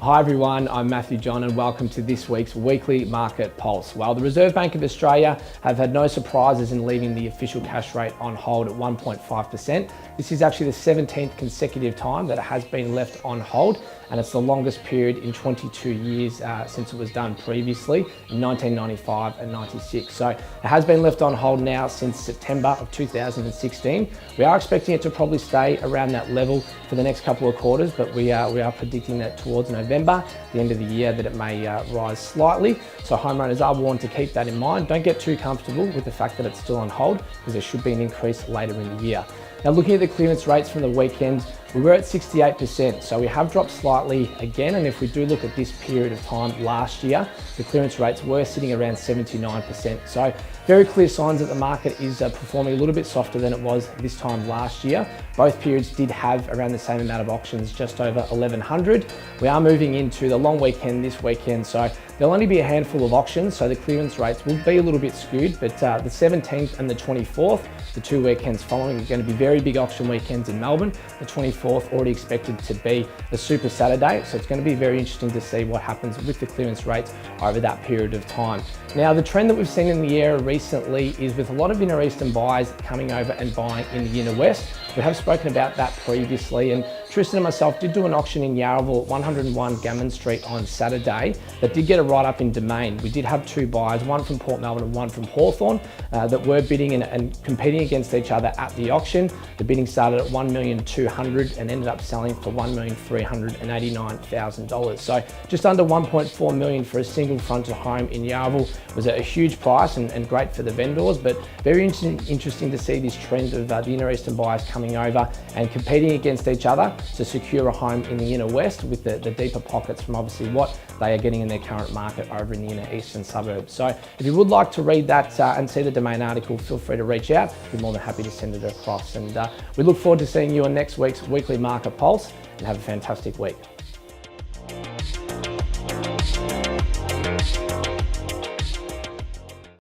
Hi everyone, I'm Matthew John and welcome to this week's weekly market pulse. Well, the Reserve Bank of Australia have had no surprises in leaving the official cash rate on hold at 1.5%. This is actually the 17th consecutive time that it has been left on hold, and it's the longest period in 22 years since it was done previously in 1995 and 96. So it has been left on hold now since September of 2016. We are expecting it to probably stay around that level for the next couple of quarters, but we are predicting that towards November, the end of the year, that it may rise slightly. So homeowners are warned to keep that in mind. Don't get too comfortable with the fact that it's still on hold, because there should be an increase later in the year. Now, looking at the clearance rates from the weekend, we were at 68%, so we have dropped slightly again. And if we do look at this period of time last year, the clearance rates were sitting around 79%. So very clear signs that the market is performing a little bit softer than it was this time last year. Both periods did have around the same amount of auctions, just over 1,100. We are moving into the long weekend this weekend, so there'll only be a handful of auctions, so the clearance rates will be a little bit skewed, but the 17th and the 24th, the two weekends following, are going to be very big auction weekends in Melbourne. The 24th already expected to be a Super Saturday, so it's going to be very interesting to see what happens with the clearance rates over that period of time. Now, the trend that we've seen in the area recently is with a lot of inner eastern buyers coming over and buying in the inner west. We have spoken about that previously, and Tristan and myself did do an auction in Yarraville at 101 Gammon Street on Saturday that did get a write-up in domain. We did have two buyers, one from Port Melbourne and one from Hawthorn, that were bidding and competing against each other at the auction. The bidding started at $1,200,000 and ended up selling for $1,389,000. So just under $1.4 million for a single fronted home in Yarraville was a huge price and great for the vendors, but very interesting to see this trend of the inner eastern buyers coming over and competing against each other to secure a home in the inner west, with the deeper pockets from obviously what they are getting in their current market over in the inner eastern suburbs. So if you would like to read that and see the domain article, feel free to reach out. We're more than happy to send it across, and we look forward to seeing you on next week's weekly market pulse, and have a fantastic week.